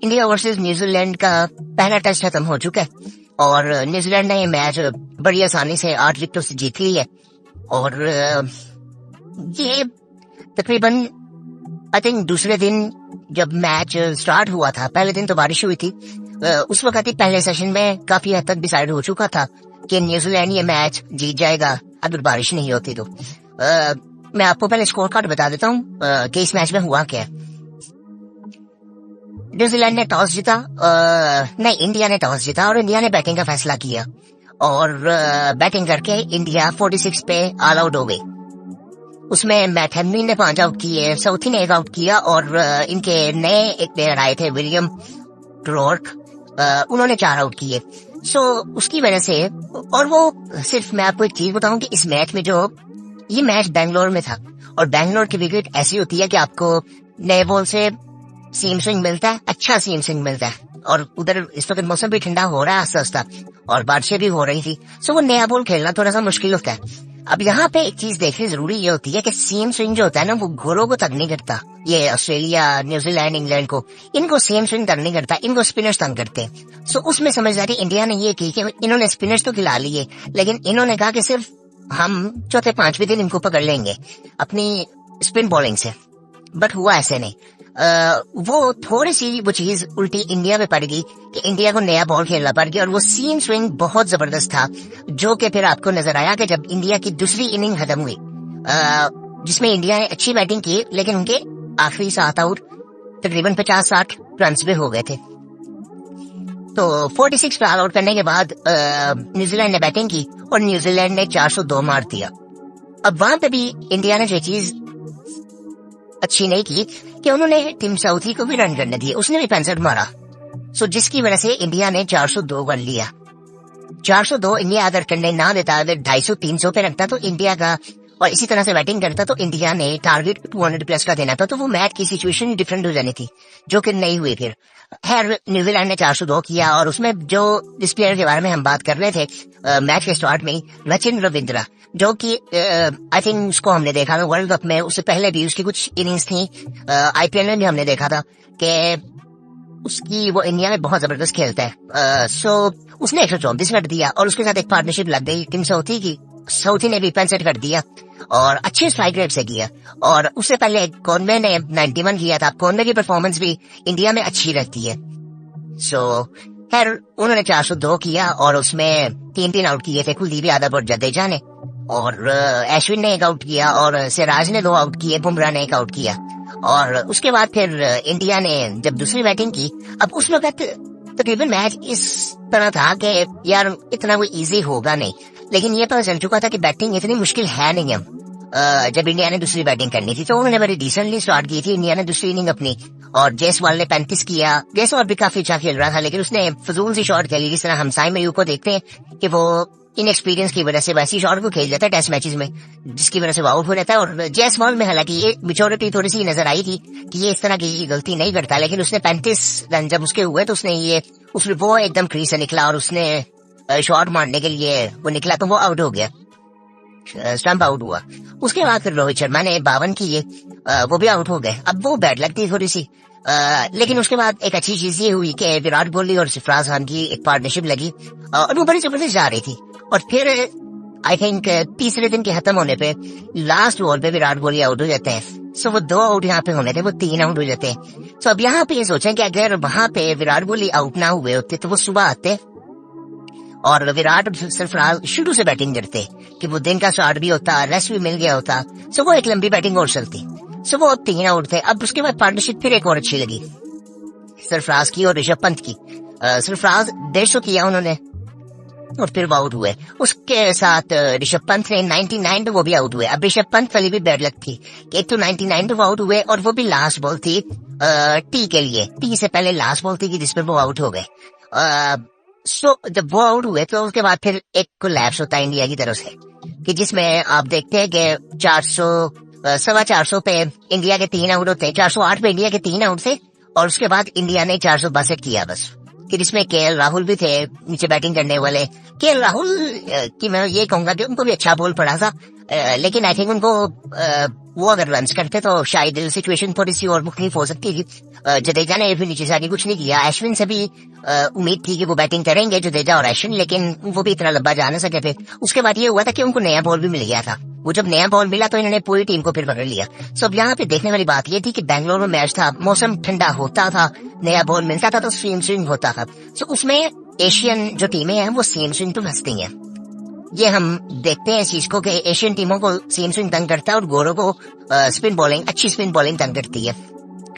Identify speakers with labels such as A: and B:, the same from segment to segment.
A: India versus New Zealand का पहला test खत्म हो चुका है और न्यूजीलैंड ने ये मैच बड़ी आसानी से 8 विकेटों से जीत ली है। और ये तकरीबन आई थिंक दूसरे दिन जब मैच स्टार्ट हुआ था, पहले दिन तो बारिश हुई थी, उस वक्त ही पहले सेशन में काफी हद तक डिसाइड हो चुका था कि न्यूजीलैंड ये मैच जीत जाएगा अगर बारिश नहीं होती तो। मैं आपको पहले स्कोर कार्ड बता देता हूँ कि इस मैच में हुआ क्या। न्यूजीलैंड ने टॉस जीता, नहीं इंडिया ने टॉस जीता और इंडिया ने बैटिंग का फैसला किया और बैटिंग करके इंडिया 46 पे ऑल आउट हो गई। उसमें मैट हेनरी ने 5 आउट किए, साउथी ने 1 आउट किया और इनके नए एक प्लेयर आए थे विलियम ट्रोर्क, उन्होंने 4 आउट किए। सो उसकी वजह से, और वो सिर्फ मैं आपको एक चीज बताऊं कि इस मैच में जो ये मैच बेंगलोर में था और बेंगलोर की विकेट ऐसी होती है कि आपको नए बॉल से सीम स्विंग मिलता है, अच्छा सीम स्विंग मिलता है। और उधर इस वक्त मौसम भी ठंडा हो रहा है आस्ता आस्ता और बारिशें भी हो रही थी, सो वो नया बॉल खेलना थोड़ा सा मुश्किल होता है। अब यहाँ पे एक चीज देखनी जरूरी ये होती है कि सीम स्विंग जो होता है ना वो घोड़ों को तंग नहीं करता। ये ऑस्ट्रेलिया, न्यूजीलैंड, इंग्लैंड को, इनको सेम स्विंग तंग नहीं करता, इनको स्पिनर्स तंग करते हैं। सो उसमें समझदारी इंडिया ने ये की कि इन्होंने स्पिनर्स तो खिला लिए, लेकिन इन्होंने कहा कि सिर्फ हम चौथे 5वें दिन इनको पकड़ लेंगे अपनी स्पिन बॉलिंग से। बट हुआ ऐसे नहीं। वो थोड़ी सी वो चीज उल्टी इंडिया में पड़ गई कि इंडिया को नया बॉल खेलना पड़ गया और वो सीम स्विंग बहुत जबरदस्त था, जो कि फिर आपको नजर आया कि जब इंडिया की दूसरी इनिंग खत्म हुई, जिसमें इंडिया ने अच्छी बैटिंग की, लेकिन उनके आखिरी 7 आउट तकरीबन 50-60 रन पे हो गए थे। तो 46 पे ऑल आउट करने के बाद न्यूजीलैंड ने बैटिंग की और न्यूजीलैंड ने 402 मार दिया। अब वहां पे भी इंडिया ने जो चीज अच्छी नहीं की कि उन्होंने टीम साउथी को भी रन करने दिए, उसने भी 65 मारा। सो जिसकी वजह से इंडिया ने 402 कर लिया। 402 इंडिया अगर करने ना देता, अगर 250-300 पे रखता तो इंडिया का, और इसी तरह से बैटिंग करता तो इंडिया ने टारगेट 200 प्लस का देना था, तो वो मैच की सिचुएशन डिफरेंट हो जानी थी, जो कि नहीं हुई। फिर खैर न्यूजीलैंड ने 402 किया और उसमें जो जिस प्लेयर के बारे में हम बात कर रहे थे मैच के स्टार्ट में, सचिन रविंद्र, जो कि आई थिंक उसको हमने देखा था वर्ल्ड कप में, उससे पहले भी उसकी कुछ इनिंग्स थी आईपीएल में भी हमने देखा था कि उसकी वो इंडिया में बहुत जबरदस्त खेलता है। सो उसने 134 कर दिया और उसके साथ एक पार्टनरशिप लग गई टीम साउथी की, साउथी ने भी 65 कर दिया और अच्छे स्ट्राइक रेट से किया। और उससे पहले कॉनवे ने 91 किया था। कॉनवे की परफॉर्मेंस भी इंडिया में अच्छी रहती है। सो खैर उन्होंने 402 किया और उसमें 3 आउट किए थे, कुलदीप यादव और जडेजा ने, और अश्विन ने 1 आउट किया और सिराज ने 2 आउट किए, बुमराह ने 1 आउट किया। और उसके बाद फिर इंडिया ने जब दूसरी बैटिंग की, अब उस वक्त तकरीबन मैच इस तरह था कि यार इतना वो इजी होगा नहीं, लेकिन ये पता चल चुका था कि बैटिंग इतनी मुश्किल है नहीं। हम जब इंडिया ने दूसरी बैटिंग करनी थी तो उन्होंने बड़ी डिसेंटली स्टार्ट की थी इंडिया ने दूसरी इनिंग अपनी, और जयसवाल ने 35 किया। जयसवाल भी काफी अच्छा खेल रहा था, लेकिन उसने फजूल सी शॉट खेली, जिस तरह हम साई मयूर को देखते हैं कि वो इनएक्सपीरियंस की वजह से वैसी शॉट को खेल जाता है टेस्ट मैचेस में, जिसकी वजह से वो आउट हो जाता है। और जयसवाल में हालांकि ये मेच्योरिटी थोड़ी सी नजर आई थी कि ये इस तरह की गलती नहीं करता, लेकिन उसने 35 रन जब उसके हुए तो उसने वो एकदम क्रीज से निकला और उसने शॉट मारने के लिए वो निकला तो वो आउट हो गया, स्टंप आउट हुआ। उसके बाद फिर रोहित शर्मा ने 52 किए, वो भी आउट हो गए। अब वो बैड लगती थोड़ी सी, लेकिन उसके बाद एक अच्छी चीज ये हुई कि विराट कोहली और सरफराज खान की एक पार्टनरशिप लगी और वो बड़ी जबरदस्त जा रही थी। और फिर आई थिंक तीसरे दिन के खत्म होने पे लास्ट बॉल पे विराट कोहली आउट हो जाते हैं। सो वो 2 आउट यहाँ पे होने थे, वो 3 आउट हो जाते हैं। सो अब यहाँ पे ये सोचें कि अगर वहां पे विराट कोहली आउट ना हुए होते तो वो सुबह आते और विराट और सरफराज शुरू से बैटिंग करते कि वो दिन का स्टार्ट भी होता, रेस्ट भी मिल गया होता, सो वो एक लंबी बैटिंग और चलती। सो वो 3 आउट थे। अब उसके बाद पार्टनरशिप फिर एक और अच्छी लगी सरफराज की और ऋषभ पंत की। सरफराज 150 किया उन्होंने और फिर वो आउट हुए। उसके साथ ऋषभ पंत ने 99 पे वो भी आउट हुए। अब ऋषभ पंत वाली भी बैड लक थी कि एक तो 99 पे वो आउट हुए और वो भी लास्ट बॉल थी टी के लिए, टी से पहले लास्ट बॉल थी कि जिसपे वो आउट हो गए। सो जब वो आउट हुए तो उसके बाद फिर एक कोलैप्स होता है इंडिया की तरफ से कि जिसमें आप देखते हैं कि 400 पे इंडिया के 3 आउट होते हैं, 408 पे इंडिया के 3 आउट थे और उसके बाद इंडिया ने 462 किया बस, कि जिसमें केएल राहुल भी थे नीचे बैटिंग करने वाले। केएल राहुल की मैं ये कहूंगा कि उनको भी अच्छा बॉल पड़ा था, लेकिन आई थिंक उनको वो अगर रन करते तो शायद सिचुएशन थोड़ी सी और मुख्तलिफ हो सकती थी। जडेजा ने भी नीचे से आगे कुछ नहीं किया। अश्विन से भी उम्मीद थी कि वो बैटिंग करेंगे, जडेजा और अश्विन, लेकिन वो भी इतना लंबा जा नहीं सके थे। उसके बाद ये हुआ था कि उनको नया बॉल भी मिल गया था। वो जब नया बॉल मिला तो इन्होंने पूरी टीम को फिर पकड़ लिया। सो अब यहाँ पे देखने वाली बात ये थी कि बैंगलोर में मैच था, मौसम ठंडा होता था, नया बॉल मिलता था तो सेम स्विंग होता था। सो उसमें एशियन जो टीमें हैं वो सेम स्विंग तो हंसती हैं। ये हम देखते हैं इस चीज को कि एशियन टीमों को सेम स्विंग तंग करता है और गोरों को स्पिन बॉलिंग, अच्छी स्पिन बॉलिंग तंग करती है,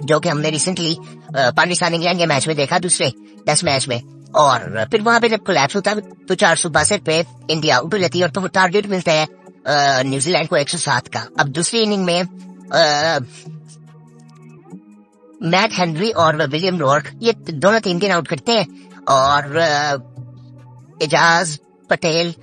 A: जो कि हमने रिसेंटली पाकिस्तान इंग्लैंड के मैच में देखा, दूसरे टेस्ट मैच में। और फिर वहां पे जब कोलैप्स होता है तो 462 पे इंडिया उठ जाती है और तो टारगेट मिलता है न्यूजीलैंड को 107 का। अब दूसरी इनिंग में मैट हेनरी और विलियम रॉर्क ये दोनों 3 आउट करते हैं और एजाज पटेल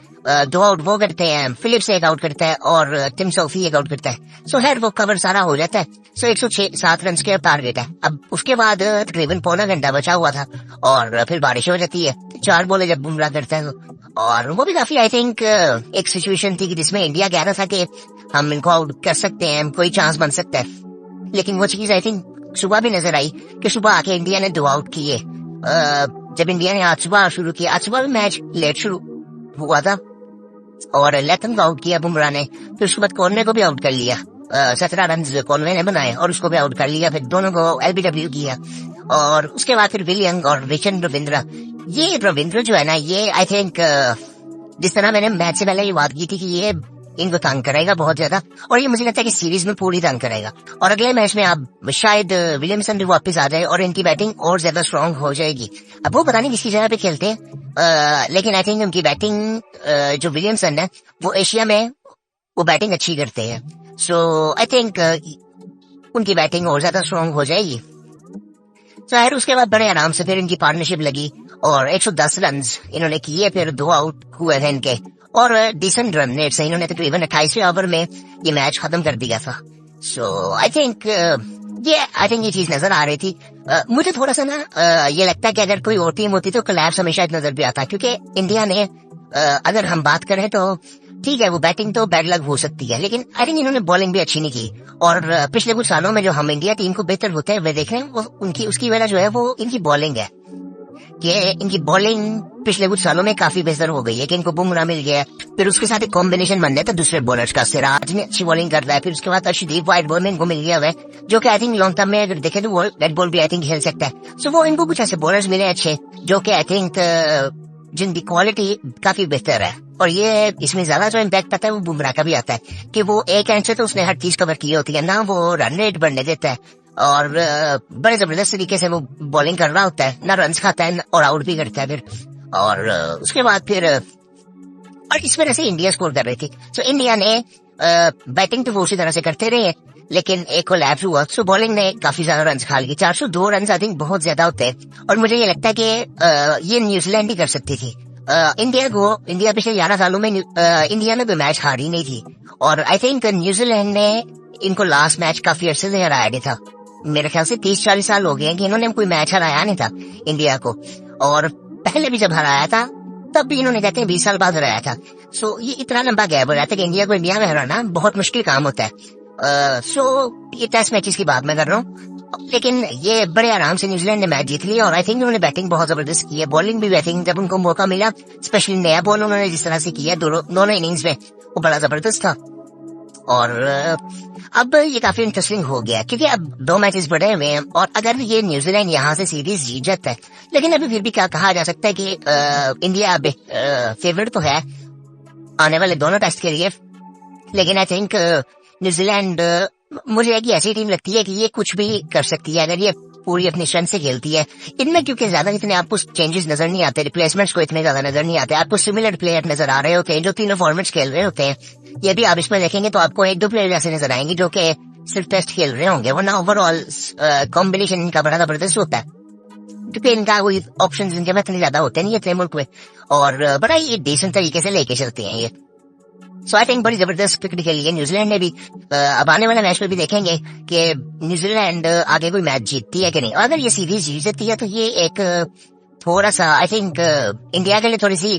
A: 2 आउट वो करते हैं, फिलिप्स 1 आउट करता है और टिम सोफी 1 आउट करता है। सो खैर वो कवर सारा हो जाता है। सो 107 रन के टारगेट है। अब उसके बाद तकरीबन पौना घंटा बचा हुआ था और फिर बारिश हो जाती है। 4 बॉलें जब बुमराह करता है और वो भी काफी आई थिंक एक सिचुएशन थी कि जिसमें इंडिया कह रहा था कि हम इनको आउट कर सकते हैं, कोई चांस बन सकता है। लेकिन वो चीज आई थिंक सुबह भी नजर आई कि सुबह आके इंडिया ने 2 आउट किए। जब इंडिया ने आज सुबह शुरू किया, आज सुबह भी मैच लेट शुरू हुआ था और लेथम को आउट किया बुमराह ने, फिर उसके बाद कॉर्ने को भी आउट कर लिया। 17 रन कॉर्ने ने बनाए और उसको भी आउट कर लिया। फिर दोनों को एलबीडब्ल्यू किया और उसके बाद फिर विलियम और रिचर्ड रविंद्र। ये रविंद्र जो है ना, ये आई थिंक जिस तरह मैंने मैच से पहले ये बात की थी कि ये इनको तंग करेगा बहुत ज्यादा और ये मुझे लगता है कि सीरीज में पूरी तंग करेगा और अगले मैच में अब शायद विलियमसन भी वापस आ जाए और इनकी बैटिंग और ज्यादा स्ट्रांग हो जाएगी। अब वो पता नहीं किसकी जगह पे खेलते हैं, लेकिन आई थिंक उनकी बैटिंग जो विलियमसन है वो एशिया में वो बैटिंग अच्छी करते हैं। सो आई थिंक उनकी बैटिंग और ज्यादा स्ट्रांग हो जाएगी। फिर उसके बाद बड़े आराम से फिर इनकी पार्टनरशिप लगी और 110 रन इन्होंने किए, फिर 2 आउट हुए थे इनके और डिसेंट रन रेट से इन्होंने तकरीबन 28वें ओवर में ये मैच खत्म कर दिया था। सो आई थिंक ये चीज नजर आ रही थी। मुझे थोड़ा सा ना ये लगता है कि अगर कोई और टीम होती तो कोलैप्स हमेशा नजर भी आता, क्योंकि इंडिया ने अगर हम बात करें तो ठीक है वो बैटिंग तो बैड लक हो सकती है, लेकिन आई थिंक इन्होंने बॉलिंग भी अच्छी नहीं की। और पिछले कुछ सालों में जो हम इंडिया टीम को बेहतर होते हैं वे देख रहे हैं, वो उनकी उसकी वजह जो है वो इनकी बॉलिंग है कि इनकी बॉलिंग पिछले कुछ सालों में काफी बेहतर हो गई है कि इनको बुमराह मिल गया, फिर उसके साथ एक कॉम्बिनेशन बन जाता है दूसरे बॉलर्स का। सिराज ने अच्छी बॉलिंग कर रहा है, फिर उसके बाद अर्शदीप व्हाइट बॉल में इनको मिल गया है, जो कि आई थिंक लॉन्ग टर्म में अगर देखें तो वो रेड बॉल भी आई थिंक खेल सकता है। सो वो इनको कुछ ऐसे बॉलर्स मिले अच्छे जो कि आई थिंक जिनकी क्वालिटी काफी बेहतर है और ये इसमें ज्यादा जो इम्पैक्ट आता है वो बुमराह का भी आता है कि वो एक एंड से तो उसने हर चीज कवर की होती है ना, वो रन रेट बढ़ने देता है और बड़े जबरदस्त तरीके से वो बॉलिंग कर रहा होता है ना, रन खाता है और आउट भी करता है फिर। और उसके बाद फिर और इस वजह से इंडिया स्कोर कर रही थी। सो इंडिया ने बैटिंग तो वो उसी तरह से करते रहे, लेकिन एक कोलैप्स हुआ। सो बॉलिंग ने काफी ज्यादा रन खा लिए, 402 रन आई थिंक बहुत ज्यादा होते हैं और मुझे ये लगता है कि ये न्यूजीलैंड ही कर सकती थी इंडिया पिछले 11 सालों में इंडिया में कोई मैच हारी नहीं थी और आई थिंक न्यूजीलैंड ने इनको लास्ट मैच काफी अरसे से हराया नहीं था। मेरे ख्याल से 30-40 साल हो गए हैं कि इन्होंने कोई मैच हराया नहीं था इंडिया को, और पहले भी जब हराया था तब भी इन्होंने कहते हैं 20 साल बाद हराया था। सो ये इतना लंबा गैप हो जाता है कि इंडिया को इंडिया में हराना बहुत मुश्किल काम होता है। सो ये टेस्ट मैचेस की बात मैं कर रहा हूँ, लेकिन ये बड़े आराम से न्यूजीलैंड ने मैच जीत लिया और आई थिंक उन्होंने बैटिंग बहुत जबरदस्त की है, बॉलिंग भी आई थिंक जब उनको मौका मिला, स्पेशली नया बॉल उन्होंने जिस तरह से किया दोनों इनिंग्स में वो बड़ा जबरदस्त था। और अब ये काफी इंटरेस्टिंग हो गया क्योंकि अब 2 मैचेस बढ़े हुए हैं और अगर ये न्यूजीलैंड यहाँ से सीरीज जीत जाता है, लेकिन अभी फिर भी क्या कहा जा सकता है कि इंडिया फेवरेट तो है आने वाले दोनों टेस्ट के लिए, लेकिन आई थिंक न्यूजीलैंड मुझे एक ऐसी टीम लगती है कि ये कुछ भी कर सकती है अगर ये पूरी अपनी स्ट्रेंथ से खेलती है। इनमें क्योंकि ज्यादा इतने आपको चेंजेस नजर नहीं आते, रिप्लेसमेंट्स को इतने ज्यादा नजर नहीं आते, आपको सिमिलर प्लेयर नजर आ रहे होते हैं जो तीनों फॉर्मेट्स खेल रहे होते हैं। ये भी आप इसमें देखेंगे तो आपको 1-2 प्लेयर ऐसे नजर आएंगे जो कि सिर्फ टेस्ट खेल रहे होंगे, वरना ओवरऑल कॉम्बिनेशन इनका बड़ा जबरदस्त होता है क्योंकि इनका कोई ऑप्शन इनके में इतने ज्यादा होते नहीं इतने मुल्क में और बड़ा ही डिसेंट तरीके से लेके चलते हैं ये। सो आई थिंक बड़ी जबरदस्त क्रिकेट खेली है न्यूजीलैंड ने भी। अब आने वाले मैच में भी देखेंगे कि न्यूजीलैंड आगे कोई मैच जीतती है कि नहीं, और अगर ये सीरीज जीत जाती है तो ये एक थोड़ा सा आई थिंक इंडिया के लिए थोड़ी सी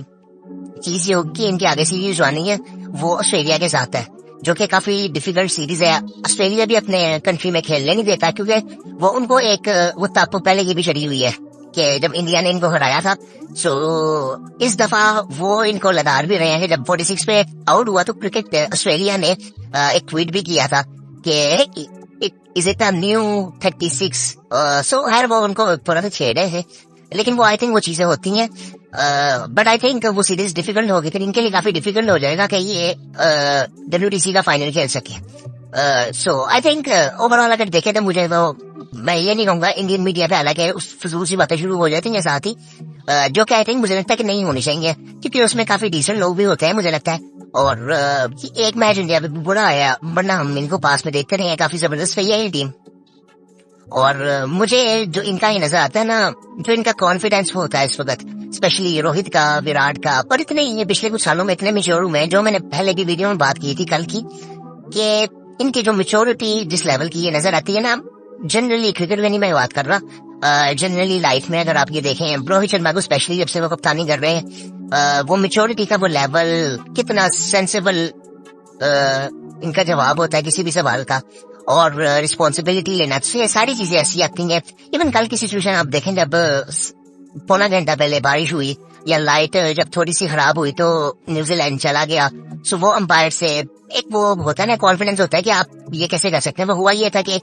A: चीज ये होगी कि इनकी आगे सीरीज जो आनी है वो ऑस्ट्रेलिया के साथ है जो कि काफी डिफिकल्ट सीरीज है। ऑस्ट्रेलिया भी अपने कंट्री में खेलने नहीं देता, क्योंकि वो उनको एक वो ताप पहले की भी चढ़ी हुई है कि जब इंडिया ने इनको हराया था। सो इस दफा वो इनको लदार भी रहे हैं। जब 46 पे आउट हुआ तो क्रिकेट ऑस्ट्रेलिया ने एक ट्वीट भी किया था कि इज इट अ न्यू 36। सो हर वो उनको थोड़ा सा छेड़ रहे थे, लेकिन वो आई थिंक वो चीजें होती हैं। बट आई थिंक वो सीरीज डिफिकल्ट होगी, फिर इनके लिए काफी डिफिकल्ट हो जाएगा कि ये WTC का फाइनल खेल सके। सो आई थिंक ओवरऑल अगर देखे तो मुझे वो, मैं ये नहीं कहूंगा इंडियन मीडिया पे हालांकि उस फजूल सी बातें शुरू हो जाती हैं साथ ही, जो कि आई थिंक मुझे लगता है कि नहीं होनी चाहिए, क्योंकि उसमें काफी डिसेंट लोग भी होते हैं मुझे लगता है। और एक मैच इंडिया पे बुरा आया, वरना हम इनको पास में देखते रहे हैं, काफी जबरदस्त रही है ये टीम। और मुझे जो इनका ही नजर आता है ना, जो इनका कॉन्फिडेंस होता है इस वक्त, स्पेशली रोहित का, विराट का, और इतने ये पिछले कुछ सालों में इतने मेच्योर हुए हैं, जो मैंने पहले की वीडियो में बात की थी कल की, कि इनकी जो मेच्योरिटी जिस लेवल की ये नजर आती है ना, जनरली क्रिकेट में नहीं मैं बात कर रहा, जनरली लाइफ में अगर आप ये देखें, रोहित शर्मा को स्पेशली जब से वो कप्तानी कर रहे हैं, वो मेच्योरिटी का वो लेवल, कितना सेंसिबल इनका जवाब होता है किसी भी सवाल का, और रिस्पॉन्सिबिलिटी लेना, तो ये सारी चीजें ऐसी आती हैं। इवन कल की सिचुएशन आप देखें, जब पौना घंटा पहले बारिश हुई या लाइट जब थोड़ी सी खराब हुई तो न्यूजीलैंड चला गया। सो वो अंपायर से एक वो होता है ना, कॉन्फिडेंस होता है कि आप ये कैसे कर सकते हैं। वो हुआ ये था कि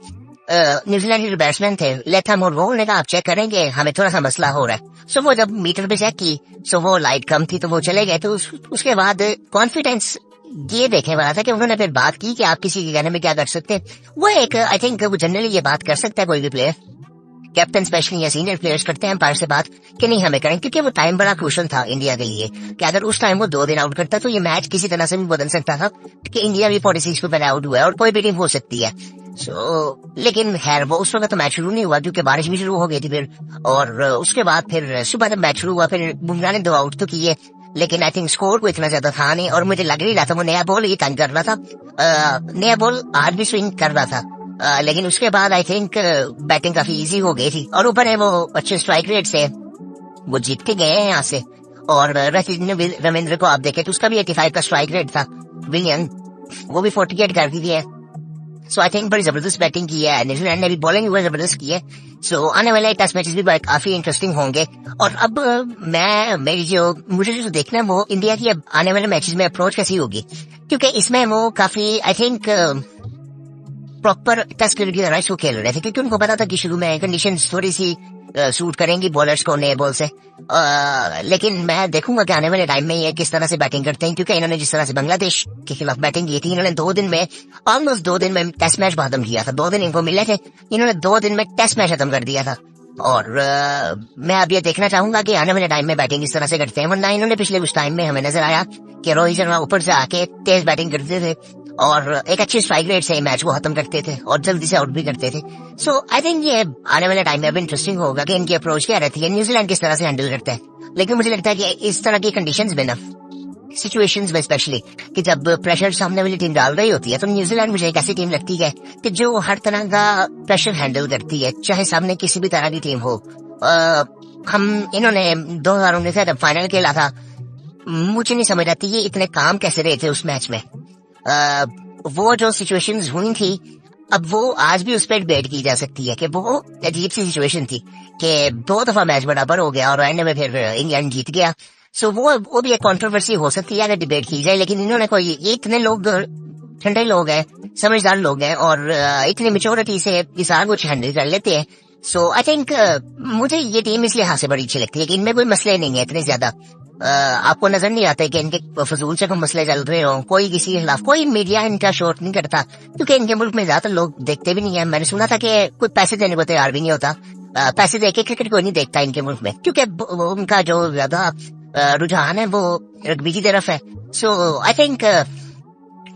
A: न्यूजीलैंड के बैट्समैन थे लेथम और वो, ने कहा आप चेक करेंगे, हमें थोड़ा सा मसला हो रहा है। सो वो जब मीटर पे चेक की, सो वो लाइट कम थी तो वो चले गए। तो उसके बाद कॉन्फिडेंस ये देखने वाला था कि उन्होंने फिर बात की कि आप किसी के कहने में क्या कर सकते हैं। वो एक आई थिंक वो जनरली ये बात कर सकता है कोई भी प्लेयर, कैप्टन स्पेशली या सीनियर प्लेयर्स करते हैं अंपायर से बात कि नहीं हमें करें, क्योंकि वो टाइम बड़ा क्रूशल था इंडिया के लिए कि अगर उस टाइम वो 2 दिन आउट करता तो ये मैच किसी तरह से भी बदल सकता था, कि इंडिया भी 46 पे पहले आउट हुआ है और कोई भी टीम हो सकती है। लेकिन खैर वो उस वक्त तो मैच शुरू नहीं हुआ, क्योंकि बारिश भी शुरू हो गई थी फिर, और उसके बाद फिर सुबह जब मैच शुरू हुआ फिर बुमराह ने 2 आउट तो किए, लेकिन आई थिंक स्कोर को इतना ज्यादा था नहीं, और मुझे लग नहीं रहा था वो नया बॉल ये तंग कर रहा था। नया बॉल आज भी स्विंग कर रहा था, लेकिन उसके बाद आई थिंक बैटिंग काफी इजी हो गई थी, और ऊपर है वो अच्छे स्ट्राइक रेट से वो जीत के गए हैं यहाँ से। और रविंद्र को आप देखें तो उसका भी 85 का स्ट्राइक रेट था, विलियन वो भी 48 कर दी है। सो आई थिंक बड़ी जबरदस्त बैटिंग की है न्यूजीलैंड ने भी, बॉलिंग भी जबरदस्त की है। सो आने वाले टेस्ट मैचेस भी काफी इंटरेस्टिंग होंगे। और अब मुझे जो देखना है वो इंडिया की अब आने वाले मैचेस में अप्रोच कैसी होगी, क्योंकि इसमें वो काफी I think proper test cricket की तरह इसको खेल रहे थे, क्योंकि उनको पता था कि शुरू में कंडीशंस थोड़ी सी सूट करेंगी बॉलर्स को नए बॉल से। लेकिन मैं देखूंगा कि आने वाले टाइम में ये किस तरह से बैटिंग करते हैं, क्योंकि इन्होंने जिस तरह से बांग्लादेश के खिलाफ बैटिंग की थी, इन्होंने 2 दिन में ऑलमोस्ट 2 दिन में टेस्ट मैच खत्म किया था। 2 दिन इनको मिले थे, इन्होंने 2 दिन में टेस्ट मैच खत्म कर दिया था। और मैं अब ये देखना चाहूंगा कि आने वाले टाइम में बैटिंग इस तरह से करते हैं, वरना इन्होंने पिछले कुछ टाइम में हमें नजर आया कि रोहित शर्मा ऊपर से आके तेज बैटिंग करते थे और एक अच्छी स्ट्राइक रेट से मैच को खत्म करते थे और जल्दी से आउट भी करते थे। सो आई थिंक ये आने वाले टाइम में अब इंटरेस्टिंग होगा कि इनकी अप्रोच क्या रहती है, न्यूजीलैंड किस तरह से हैंडल करता है। लेकिन मुझे लगता है कि इस तरह की कंडीशंस में ना, सिचुएशंस में स्पेशली, कि जब प्रेशर सामने वाली टीम डाल रही होती है, तो न्यूजीलैंड मुझे एक ऐसी टीम लगती है कि जो हर तरह का प्रेशर हैंडल करती है, चाहे सामने किसी भी तरह की टीम हो। हम इन्होंने 2019 से जब फाइनल खेला था, मुझे नहीं समझ आती ये इतने काम कैसे रहे थे उस मैच में। वो जो सिचुएशंस हुई थी, अब वो आज भी उस पर डिबेट की जा सकती है कि वो अजीब सी सिचुएशन थी कि 2 दफा मैच बराबर हो गया और एंड में फिर इंग्लैंड जीत गया। सो वो भी एक कंट्रोवर्सी हो सकती है अगर डिबेट की जाए, लेकिन इन्होंने कोई, इतने लोग ठंडे लोग हैं, समझदार लोग हैं और इतनी मेच्योरिटी से ये सारा कुछ हैंडल कर लेते हैं। सो आई थिंक मुझे ये टीम इस लिहाज से बड़ी अच्छी लगती है कि इनमें कोई मसले नहीं है इतने ज्यादा। आपको नजर नहीं आता है कि इनके फजूल से कोई मसले चल रहे हो, कोई किसी के खिलाफ, कोई मीडिया इनका शोट नहीं करता, क्योंकि इनके मुल्क में ज्यादातर लोग देखते भी नहीं है। मैंने सुना था कि कोई पैसे देने को तैयार भी नहीं होता, पैसे देके क्रिकेट को नहीं देखता इनके मुल्क में, क्योंकि उनका जो ज्यादा रुझान है वो रग्बी की तरफ है। सो आई थिंक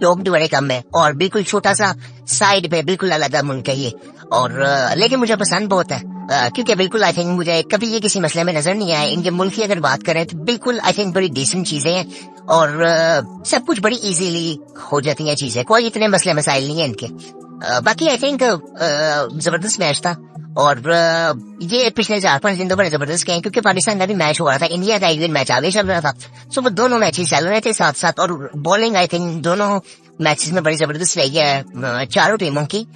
A: लोग भी बड़े कम है और बिल्कुल छोटा सा साइड पे बिल्कुल अलग मुल्क है ये। और लेकिन मुझे पसंद बहुत है, क्योंकि बिल्कुल आई थिंक मुझे कभी ये किसी मसले में नजर नहीं आया। इनके मुल्क की अगर बात करें तो बिल्कुल आई थिंक बड़ी डिसेंट चीजें हैं और सब कुछ बड़ी इजीली हो जाती हैं चीजें, कोई इतने मसले मसाइल नहीं है इनके। बाकी आई थिंक जबरदस्त मैच था और ये पिछले 4-5 दिन तो बड़े जबरदस्त गए, क्योंकि पाकिस्तान का भी मैच हो रहा था, इंडिया का एक दिन मैच आगे चल रहा था। सो वो दोनों मैचेस चल रहे थे साथ साथ, और बॉलिंग आई थिंक दोनों मैचेस में बड़ी जबरदस्त रही है चारों टीमों की।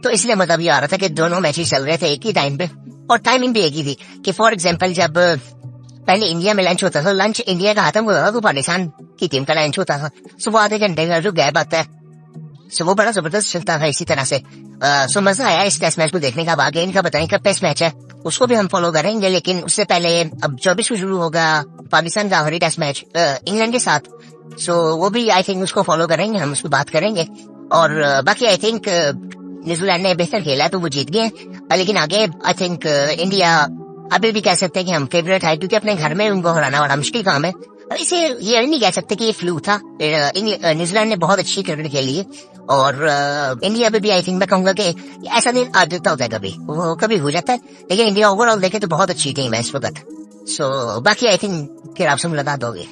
A: तो इसलिए मतलब ये आ रहा था कि दोनों मैचेस चल रहे थे एक ही टाइम पे और टाइमिंग भी एक ही थी कि फॉर एग्जाम्पल जब पहले इंडिया में लंच होता था, लंच इंडिया का खत्म होता था तो पाकिस्तान की टीम का लंच होता था, सुबह आधे घंटे का जो गैप आता है, सो वो बड़ा जबरदस्त चलता था इसी तरह से। सो मजा आया इस टेस्ट मैच को देखने का। आगे इनका बताएं कब टेस्ट मैच है, उसको भी हम फॉलो करेंगे, लेकिन उससे पहले अब 24 को शुरू होगा पाकिस्तान का आखिरी टेस्ट मैच इंग्लैंड के साथ। सो वो भी आई थिंक उसको फॉलो करेंगे, हम उसकी बात करेंगे। और बाकी आई थिंक न्यूजीलैंड ने बेहतर खेला तो वो जीत गए, लेकिन आगे आई थिंक इंडिया अभी भी कह सकते हैं कि हम फेवरेट है, क्योंकि अपने घर में उनको हराना बड़ा मुश्किल काम है। इसे ये नहीं कह सकते कि ये फ्लू था, न्यूजीलैंड ने बहुत अच्छी क्रिकेट खेली है और इंडिया में भी आई थिंक मैं कहूंगा कि ऐसा नहीं आदत होता है, कभी वो कभी हो जाता है, लेकिन इंडिया ओवरऑल देखे तो बहुत अच्छी टीम है इस वक्त। सो बाकी आई थिंक फिर आपसे मुलाकात होगी।